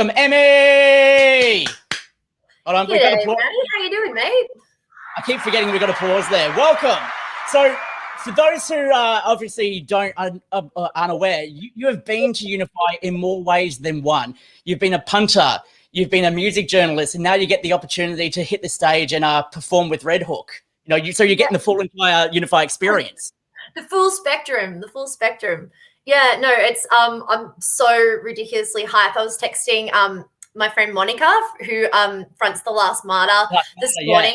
From Emmy. Hold on, we've got G'day, a pause. Maddie. How you doing, mate? I keep forgetting we've got a pause there. Welcome. So, for those who obviously aren't aware, you have been to UNIFY in more ways than one. You've been a punter, you've been a music journalist, and now you get the opportunity to hit the stage and perform with RedHook. So you're getting the full entire UNIFY experience. The full spectrum. Yeah, no, it's I'm so ridiculously hyped. I was texting my friend Monica, who fronts The Last Martyr this morning.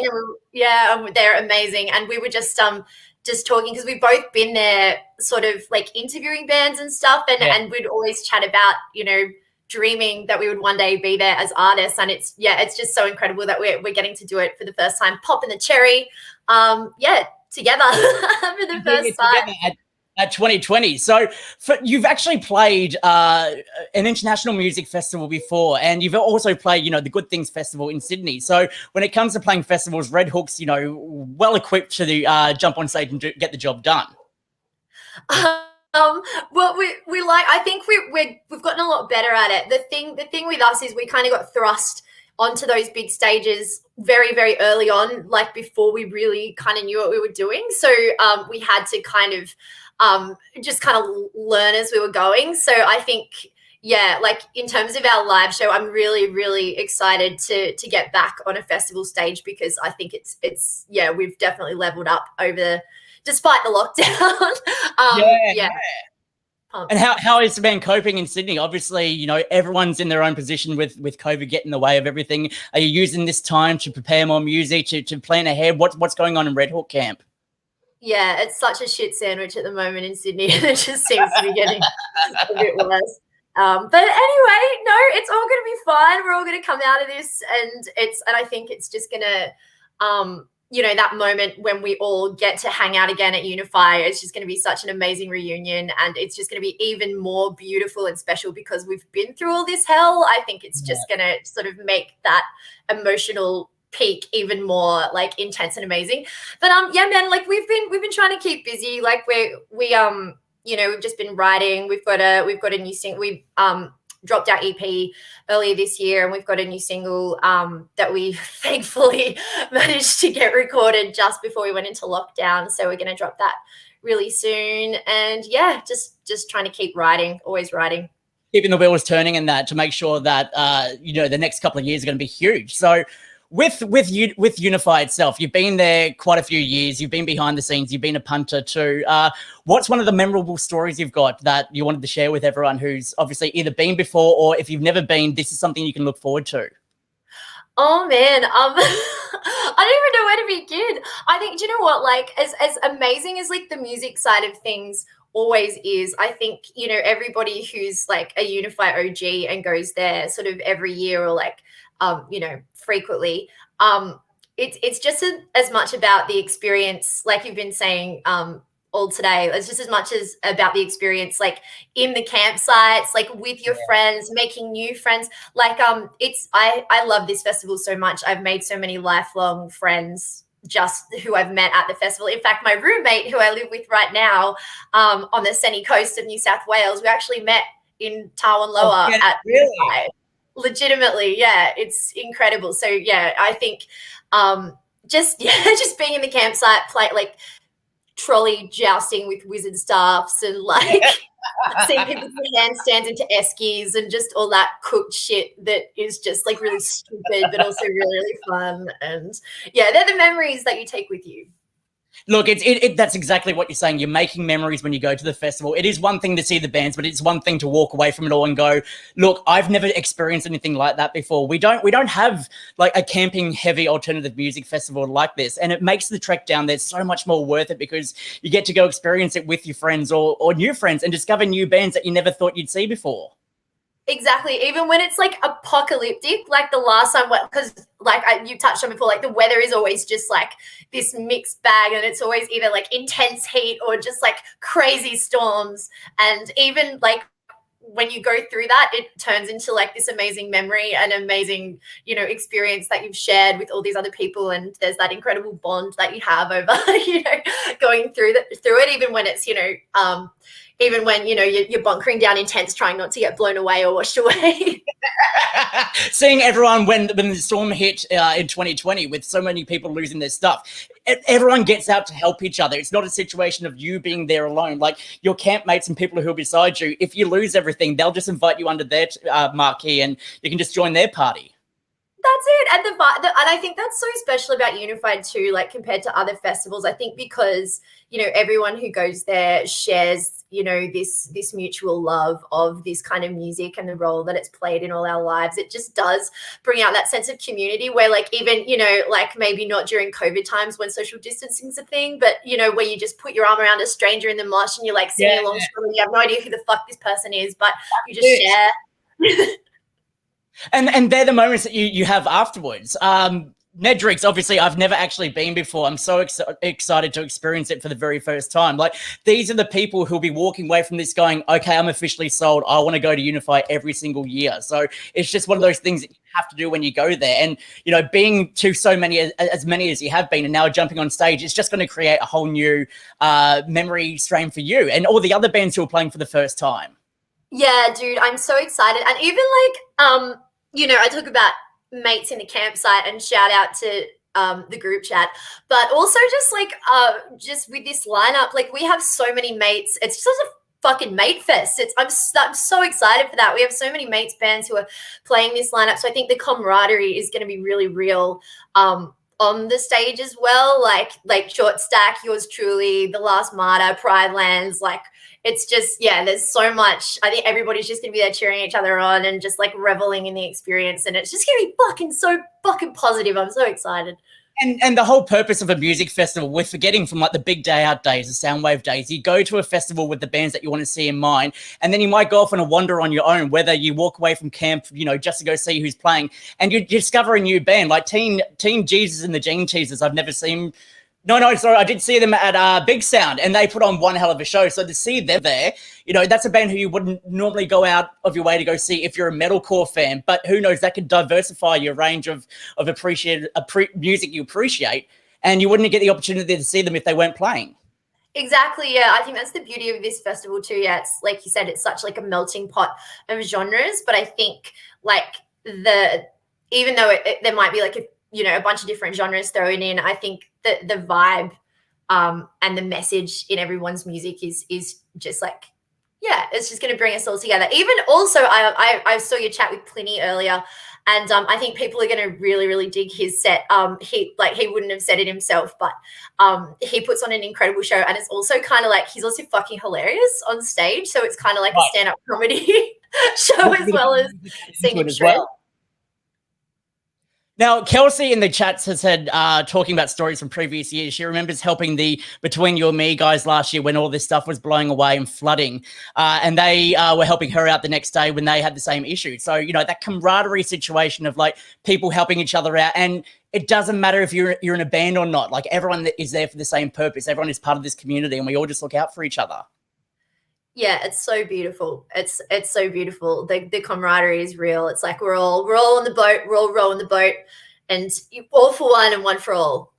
And they're amazing. And we were just talking because we've both been there sort of like interviewing bands and stuff, and we'd always chat about, dreaming that we would one day be there as artists. And it's just so incredible that we're getting to do it for the first time, popping the cherry together for the first time. At 2020. So you've actually played an international music festival before, and you've also played, the Good Things Festival in Sydney. So when it comes to playing festivals, RedHook's, well equipped to jump on stage and get the job done. Well, I think we've gotten a lot better at it. The thing with us is we kind of got thrust onto those big stages very, very early on, like before we really kind of knew what we were doing. So we had to kind of just kind of learn as we were going. So I think, like in terms of our live show, I'm really, really excited to get back on a festival stage, because I think it's we've definitely leveled up despite the lockdown. And how has it been coping in Sydney? Obviously, everyone's in their own position with COVID getting in the way of everything. Are you using this time to prepare more music, to plan ahead? What's going on in RedHook camp? Yeah, it's such a shit sandwich at the moment in Sydney. It just seems to be getting a bit worse. But anyway, no, it's all going to be fine. We're all going to come out of this, and I think it's just going to, that moment when we all get to hang out again at UNIFY, it's just going to be such an amazing reunion, and it's just going to be even more beautiful and special because we've been through all this hell. I think it's just going to sort of make that emotional peak even more like intense and amazing. But man, like we've been trying to keep busy. Like we've just been writing. We've got a new single. We dropped our EP earlier this year, and we've got a new single that we thankfully managed to get recorded just before we went into lockdown. So we're going to drop that really soon. And just trying to keep writing, always writing. Keeping the wheels turning and that to make sure that, the next couple of years are going to be huge. So with UNIFY itself, you've been there quite a few years. You've been behind the scenes. You've been a punter too. What's one of the memorable stories you've got that you wanted to share with everyone who's obviously either been before, or if you've never been, this is something you can look forward to? Oh man, I don't even know where to begin. I think, do you know what? Like as amazing as like the music side of things always is, I think, everybody who's like a UNIFY OG and goes there sort of every year or like frequently, it's just as much about the experience, like you've been saying all today. It's just as much as about the experience, like in the campsites, like with your friends, making new friends. Like I love this festival so much. I've made so many lifelong friends just who I've met at the festival. In fact, my roommate, who I live with right now on the sunny coast of New South Wales, we actually met in Tarwin Lower at UNIFY. Legitimately, it's incredible. So I think just being in the campsite, like trolley jousting with wizard staffs and like seeing people put handstands into eskies and just all that cooked shit that is just like really stupid but also really, really fun. And they're the memories that you take with you. Look, that's exactly what you're saying. You're making memories when you go to the festival. It is one thing to see the bands, but it's one thing to walk away from it all and go, look, I've never experienced anything like that before. We don't have like a camping heavy alternative music festival like this. And it makes the trek down there so much more worth it, because you get to go experience it with your friends or new friends and discover new bands that you never thought you'd see before. Exactly. Even when it's like apocalyptic, like the last time, because like you touched on before, like the weather is always just like this mixed bag, and it's always either like intense heat or just like crazy storms. And even like when you go through that, it turns into like this amazing memory and amazing, experience that you've shared with all these other people. And there's that incredible bond that you have over, going through it, even when it's, even when, you know, you're bunkering down in tents trying not to get blown away or washed away. Seeing everyone when the storm hit in 2020 with so many people losing their stuff, everyone gets out to help each other. It's not a situation of you being there alone. Like your campmates and people who are beside you, if you lose everything, they'll just invite you under their marquee and you can just join their party. That's it. And I think that's so special about Unified too, like compared to other festivals. I think because, you know, everyone who goes there shares, you know, this mutual love of this kind of music and the role that it's played in all our lives. It just does bring out that sense of community where, like, even, you know, like maybe not during COVID times when social distancing's a thing, but, you know, where you just put your arm around a stranger in the mosh and you're like singing along and you have no idea who the fuck this person is, but you just share. And they're the moments that you have afterwards. Nedrick's, obviously, I've never actually been before. I'm so excited to experience it for the very first time. Like, these are the people who'll be walking away from this going, okay, I'm officially sold. I want to go to UNIFY every single year. So it's just one of those things that you have to do when you go there. And, you know, being to so many, as many as you have been, and now jumping on stage, it's just going to create a whole new memory stream for you and all the other bands who are playing for the first time. Yeah, dude, I'm so excited. And even like, you know, I talk about mates in the campsite and shout out to the group chat, but also just like just with this lineup, like we have so many mates. It's just a fucking mate fest. I'm so excited for that. We have so many mates bands who are playing this lineup, so I think the camaraderie is going to be really real on the stage as well. Like Short Stack, yours truly, The Last Martyr, Pride Lands, like. It's just, yeah, there's so much. I think everybody's just going to be there cheering each other on and just like reveling in the experience. And it's just going to be fucking so fucking positive. I'm so excited. And the whole purpose of a music festival, we're forgetting from like the big day out days, the Soundwave days. You go to a festival with the bands that you want to see in mind, and then you might go off on a wander on your own, whether you walk away from camp, you know, just to go see who's playing, and you discover a new band like Team Jesus and the Gene Teasers. I've never seen. No, sorry. I did see them at Big Sound, and they put on one hell of a show. So to see them there, you know, that's a band who you wouldn't normally go out of your way to go see if you're a metalcore fan. But who knows, that could diversify your range of music you appreciate, and you wouldn't get the opportunity to see them if they weren't playing. Exactly, yeah. I think that's the beauty of this festival too. Yeah, it's like you said, it's such like a melting pot of genres. But I think like even though there might be like a bunch of different genres thrown in, I think that the vibe and the message in everyone's music is just like, yeah, it's just going to bring us all together. Even also, I saw your chat with Pliny earlier, and I think people are going to really, really dig his set. He wouldn't have said it himself, but he puts on an incredible show, and it's also kind of like he's also fucking hilarious on stage. So it's kind of like a stand-up comedy show as well as singing shred. Now, Kelsey in the chats has said, talking about stories from previous years, she remembers helping the Between You and Me guys last year when all this stuff was blowing away and flooding. And they were helping her out the next day when they had the same issue. So, you know, that camaraderie situation of like people helping each other out. And it doesn't matter if you're in a band or not. Like everyone is there for the same purpose. Everyone is part of this community and we all just look out for each other. Yeah, it's so beautiful. It's so beautiful. The camaraderie is real. It's like we're all on the boat. We're all rowing the boat, and all for one and one for all.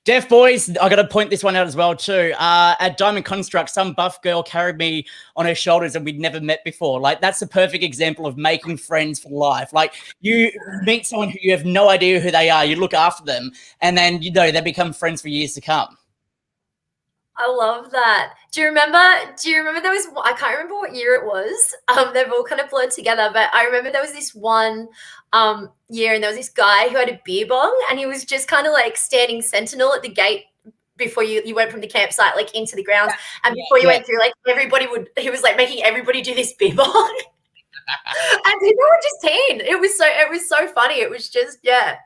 Deaf boys, I got to point this one out as well too. At Diamond Construct, some buff girl carried me on her shoulders and we'd never met before. Like that's a perfect example of making friends for life. Like you meet someone who you have no idea who they are, you look after them, and then you know they become friends for years to come. I love that. Do you remember there was, I can't remember what year it was. They've all kind of blurred together, but I remember there was this one year and there was this guy who had a beer bong and he was just kind of like standing sentinel at the gate before you went from the campsite like into the grounds. And before you went through, like he was like making everybody do this beer bong. And people were just teen. It was so funny. It was just, yeah.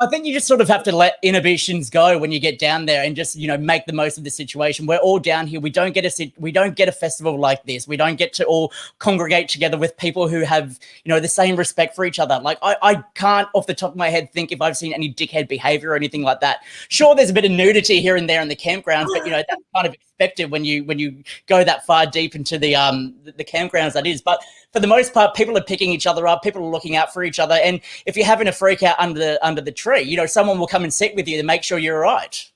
I think you just sort of have to let inhibitions go when you get down there and just, you know, make the most of the situation. We're all down here. We don't get a festival like this. We don't get to all congregate together with people who have, you know, the same respect for each other. Like I can't off the top of my head think if I've seen any dickhead behavior or anything like that. Sure, there's a bit of nudity here and there in the campgrounds, but you know, that's kind of expected when you go that far deep into the campgrounds, that is. But for the most part, people are picking each other up. People are looking out for each other. And if you're having a freak out under the tree, you know, someone will come and sit with you to make sure you're all right.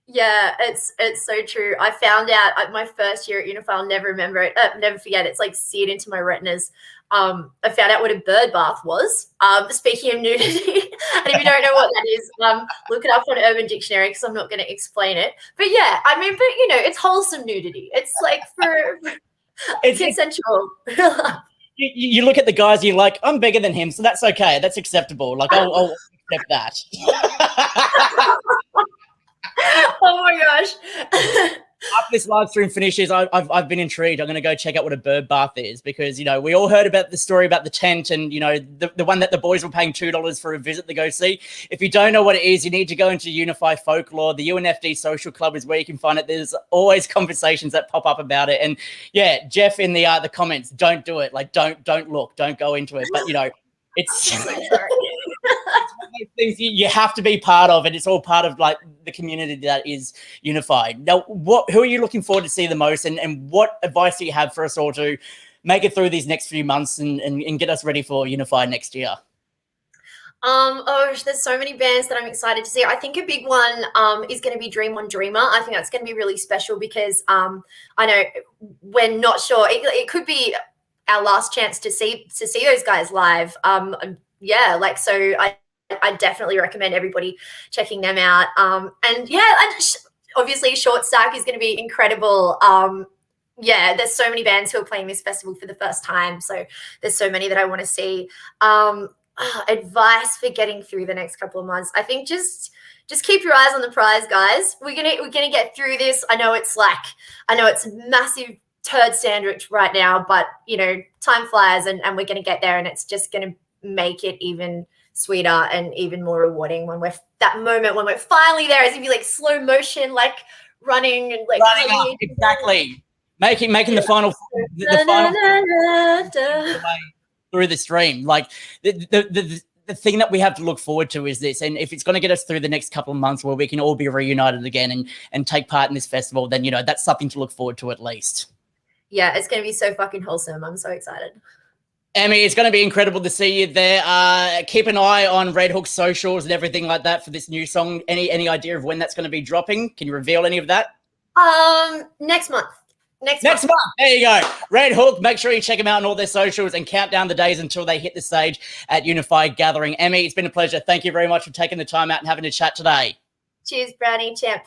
Yeah, it's so true. I found out at my first year at UNIFY, I'll never remember it, never forget it. It's like seared into my retinas. I found out what a bird bath was. Speaking of nudity, and if you don't know what that is, look it up on Urban Dictionary because I'm not going to explain it. But yeah, I mean, but you know, it's wholesome nudity. It's like for It's consensual. you look at the guys, you're like, I'm bigger than him, so that's okay. That's acceptable. Like, I'll accept that. Oh my gosh. After this live stream finishes, I've been intrigued. I'm going to go check out what a bird bath is because, you know, we all heard about the story about the tent and, you know, the one that the boys were paying $2 for a visit to go see. If you don't know what it is, you need to go into UNIFY Folklore. The UNFD Social Club is where you can find it. There's always conversations that pop up about it. And yeah, Jeff in the comments, don't do it. Like, don't look, don't go into it. But, you know, it's things you have to be part of, and it's all part of like the community that is unified. Now, who are you looking forward to see the most, and what advice do you have for us all to make it through these next few months and get us ready for UNIFY next year? Oh, there's so many bands that I'm excited to see. I think a big one is going to be Dream on Dreamer. I think that's going to be really special because I know we're not sure. It could be our last chance to see those guys live. Yeah, like so I definitely recommend everybody checking them out. And yeah, obviously Short Stack is going to be incredible. Yeah, there's so many bands who are playing this festival for the first time. So there's so many that I want to see. Advice for getting through the next couple of months. I think just keep your eyes on the prize, guys. We're gonna get through this. I know it's massive turd sandwich right now, but you know, time flies and we're gonna get there, and it's just gonna make it even sweeter and even more rewarding when we're finally there, as if you like slow motion, like running and like running up, exactly. Making the final through the stream. Like the thing that we have to look forward to is this, and if it's going to get us through the next couple of months where we can all be reunited again and take part in this festival, then you know that's something to look forward to at least. Yeah, it's going to be so fucking wholesome. I'm so excited. Emmy, it's going to be incredible to see you there. Keep an eye on RedHook socials and everything like that for this new song. Any idea of when that's going to be dropping? Can you reveal any of that? Next month. Next month. There you go. RedHook. Make sure you check them out on all their socials and count down the days until they hit the stage at UNIFY Gathering. Emmy, it's been a pleasure. Thank you very much for taking the time out and having a chat today. Cheers, Brownie Champ.